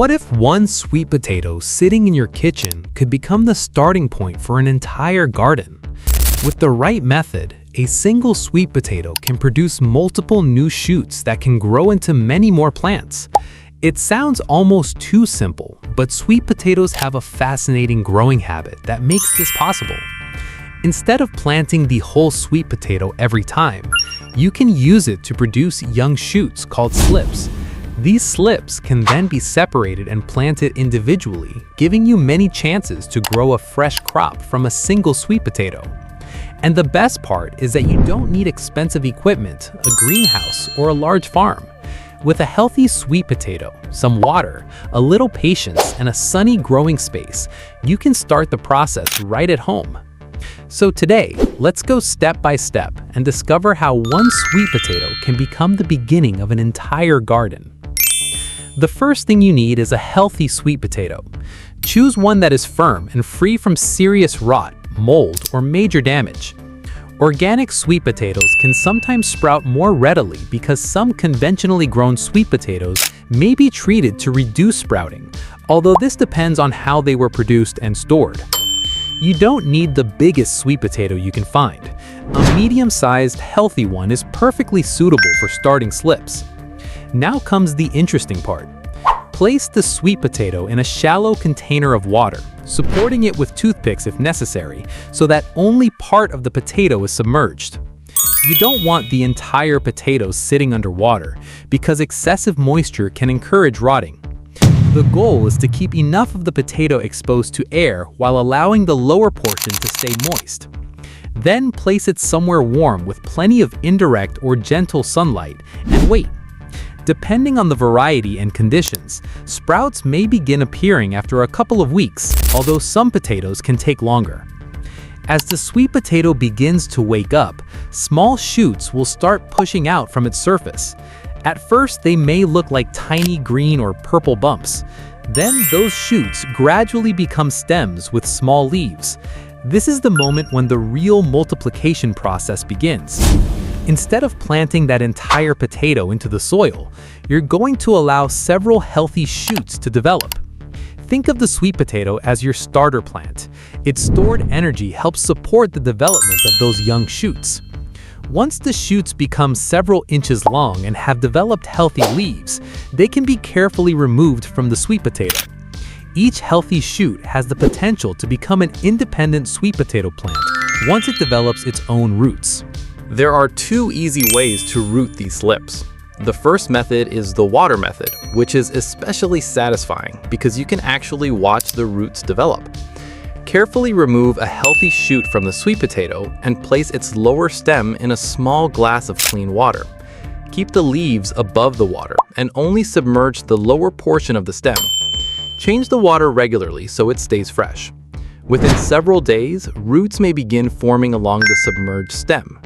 What if one sweet potato sitting in your kitchen could become the starting point for an entire garden? With the right method, a single sweet potato can produce multiple new shoots that can grow into many more plants. It sounds almost too simple, but sweet potatoes have a fascinating growing habit that makes this possible. Instead of planting the whole sweet potato every time, you can use it to produce young shoots called slips. These slips can then be separated and planted individually, giving you many chances to grow a fresh crop from a single sweet potato. And the best part is that you don't need expensive equipment, a greenhouse, or a large farm. With a healthy sweet potato, some water, a little patience, and a sunny growing space, you can start the process right at home. So today, let's go step by step and discover how one sweet potato can become the beginning of an entire garden. The first thing you need is a healthy sweet potato. Choose one that is firm and free from serious rot, mold, or major damage. Organic sweet potatoes can sometimes sprout more readily because some conventionally grown sweet potatoes may be treated to reduce sprouting, although this depends on how they were produced and stored. You don't need the biggest sweet potato you can find. A medium-sized, healthy one is perfectly suitable for starting slips. Now comes the interesting part. Place the sweet potato in a shallow container of water, supporting it with toothpicks if necessary, so that only part of the potato is submerged. You don't want the entire potato sitting underwater, because excessive moisture can encourage rotting. The goal is to keep enough of the potato exposed to air while allowing the lower portion to stay moist. Then place it somewhere warm with plenty of indirect or gentle sunlight, and wait. Depending on the variety and conditions, sprouts may begin appearing after a couple of weeks, although some potatoes can take longer. As the sweet potato begins to wake up, small shoots will start pushing out from its surface. At first, they may look like tiny green or purple bumps. Then those shoots gradually become stems with small leaves. This is the moment when the real multiplication process begins. Instead of planting that entire potato into the soil, you're going to allow several healthy shoots to develop. Think of the sweet potato as your starter plant. Its stored energy helps support the development of those young shoots. Once the shoots become several inches long and have developed healthy leaves, they can be carefully removed from the sweet potato. Each healthy shoot has the potential to become an independent sweet potato plant once it develops its own roots. There are two easy ways to root these slips. The first method is the water method, which is especially satisfying because you can actually watch the roots develop. Carefully remove a healthy shoot from the sweet potato and place its lower stem in a small glass of clean water. Keep the leaves above the water and only submerge the lower portion of the stem. Change the water regularly so it stays fresh. Within several days, roots may begin forming along the submerged stem.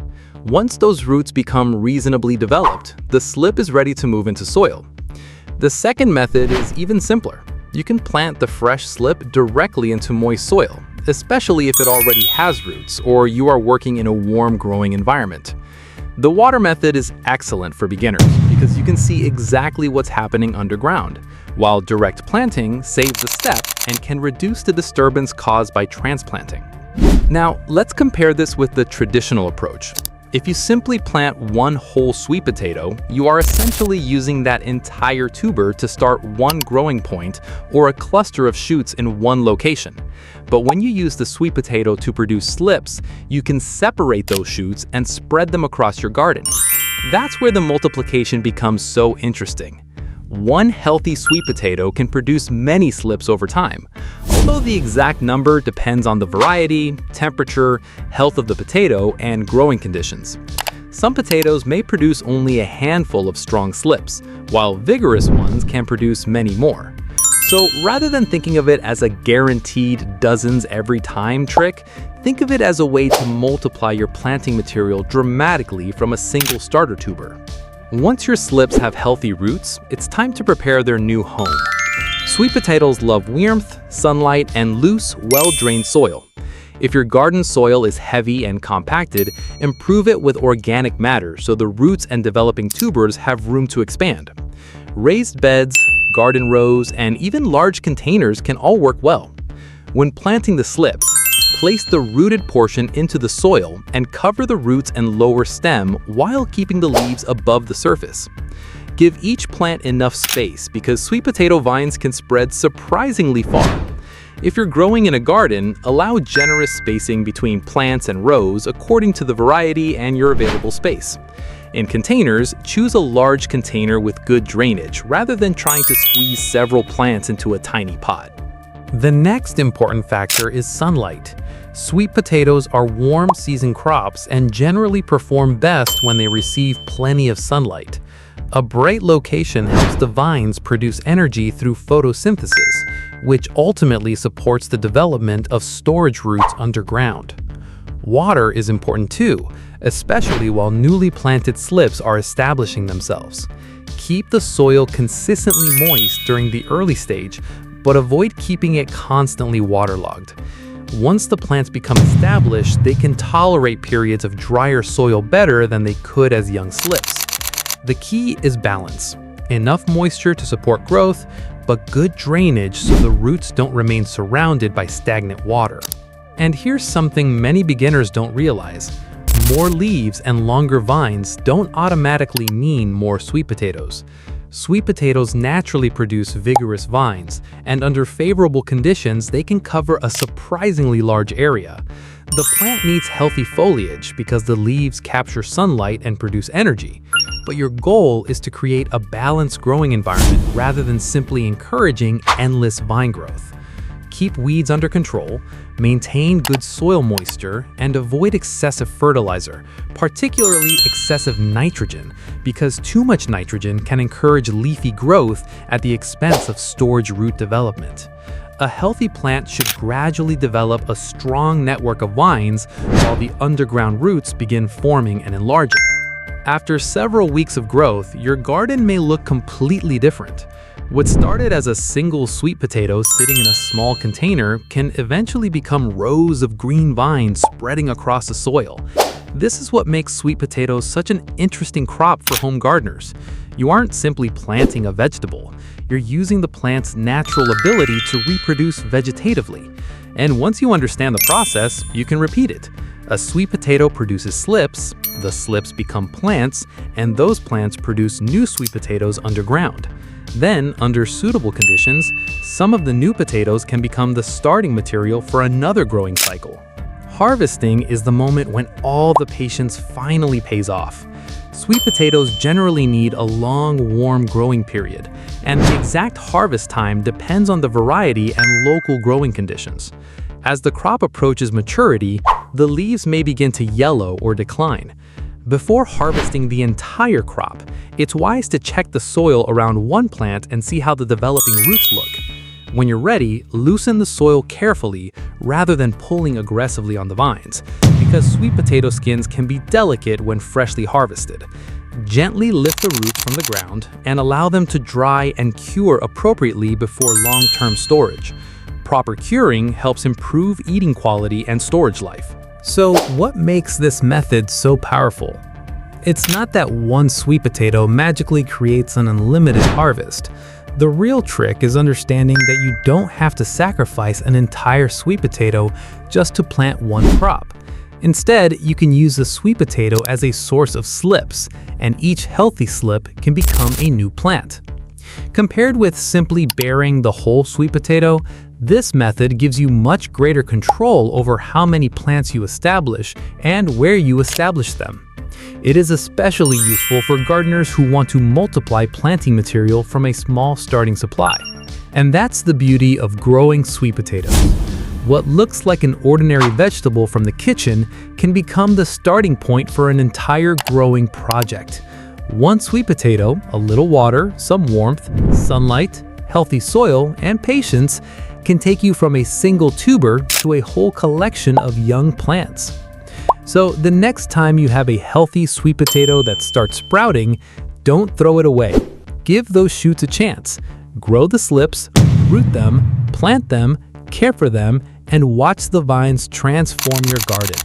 Once those roots become reasonably developed, the slip is ready to move into soil. The second method is even simpler. You can plant the fresh slip directly into moist soil, especially if it already has roots or you are working in a warm growing environment. The water method is excellent for beginners because you can see exactly what's happening underground, while direct planting saves the step and can reduce the disturbance caused by transplanting. Now, let's compare this with the traditional approach. If you simply plant one whole sweet potato, you are essentially using that entire tuber to start one growing point or a cluster of shoots in one location. But when you use the sweet potato to produce slips, you can separate those shoots and spread them across your garden. That's where the multiplication becomes so interesting. One healthy sweet potato can produce many slips over time, although the exact number depends on the variety, temperature, health of the potato, and growing conditions. Some potatoes may produce only a handful of strong slips, while vigorous ones can produce many more. So rather than thinking of it as a guaranteed dozens every time trick, think of it as a way to multiply your planting material dramatically from a single starter tuber. Once your slips have healthy roots, it's time to prepare their new home. Sweet potatoes love warmth, sunlight, and loose, well-drained soil. If your garden soil is heavy and compacted, improve it with organic matter so the roots and developing tubers have room to expand. Raised beds, garden rows, and even large containers can all work well. When planting the slips, place the rooted portion into the soil and cover the roots and lower stem while keeping the leaves above the surface. Give each plant enough space because sweet potato vines can spread surprisingly far. If you're growing in a garden, allow generous spacing between plants and rows according to the variety and your available space. In containers, choose a large container with good drainage rather than trying to squeeze several plants into a tiny pot. The next important factor is sunlight. Sweet potatoes are warm season crops and generally perform best when they receive plenty of sunlight. A bright location helps the vines produce energy through photosynthesis, which ultimately supports the development of storage roots underground. Water is important too, especially while newly planted slips are establishing themselves. Keep the soil consistently moist during the early stage, but avoid keeping it constantly waterlogged. Once the plants become established, they can tolerate periods of drier soil better than they could as young slips. The key is balance. Enough moisture to support growth, but good drainage so the roots don't remain surrounded by stagnant water. And here's something many beginners don't realize. More leaves and longer vines don't automatically mean more sweet potatoes. Sweet potatoes naturally produce vigorous vines, and under favorable conditions, they can cover a surprisingly large area. The plant needs healthy foliage because the leaves capture sunlight and produce energy. But your goal is to create a balanced growing environment rather than simply encouraging endless vine growth. Keep weeds under control, maintain good soil moisture, and avoid excessive fertilizer, particularly excessive nitrogen, because too much nitrogen can encourage leafy growth at the expense of storage root development. A healthy plant should gradually develop a strong network of vines while the underground roots begin forming and enlarging. After several weeks of growth, your garden may look completely different. What started as a single sweet potato sitting in a small container can eventually become rows of green vines spreading across the soil. This is what makes sweet potatoes such an interesting crop for home gardeners. You aren't simply planting a vegetable, you're using the plant's natural ability to reproduce vegetatively. And once you understand the process, you can repeat it. A sweet potato produces slips, the slips become plants, and those plants produce new sweet potatoes underground. Then, under suitable conditions, some of the new potatoes can become the starting material for another growing cycle. Harvesting is the moment when all the patience finally pays off. Sweet potatoes generally need a long, warm growing period, and the exact harvest time depends on the variety and local growing conditions. As the crop approaches maturity, the leaves may begin to yellow or decline. Before harvesting the entire crop, it's wise to check the soil around one plant and see how the developing roots look. When you're ready, loosen the soil carefully rather than pulling aggressively on the vines, because sweet potato skins can be delicate when freshly harvested. Gently lift the roots from the ground and allow them to dry and cure appropriately before long-term storage. Proper curing helps improve eating quality and storage life. So, what makes this method so powerful? It's not that one sweet potato magically creates an unlimited harvest. The real trick is understanding that you don't have to sacrifice an entire sweet potato just to plant one crop. Instead, you can use the sweet potato as a source of slips, and each healthy slip can become a new plant. Compared with simply burying the whole sweet potato, this method gives you much greater control over how many plants you establish and where you establish them. It is especially useful for gardeners who want to multiply planting material from a small starting supply. And that's the beauty of growing sweet potatoes. What looks like an ordinary vegetable from the kitchen can become the starting point for an entire growing project. One sweet potato, a little water, some warmth, sunlight, healthy soil, and patience can take you from a single tuber to a whole collection of young plants. So the next time you have a healthy sweet potato that starts sprouting, don't throw it away. Give those shoots a chance. Grow the slips, root them, plant them, care for them, and watch the vines transform your garden.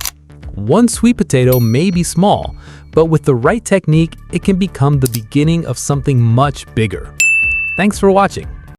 One sweet potato may be small, but with the right technique, it can become the beginning of something much bigger. Thanks for watching.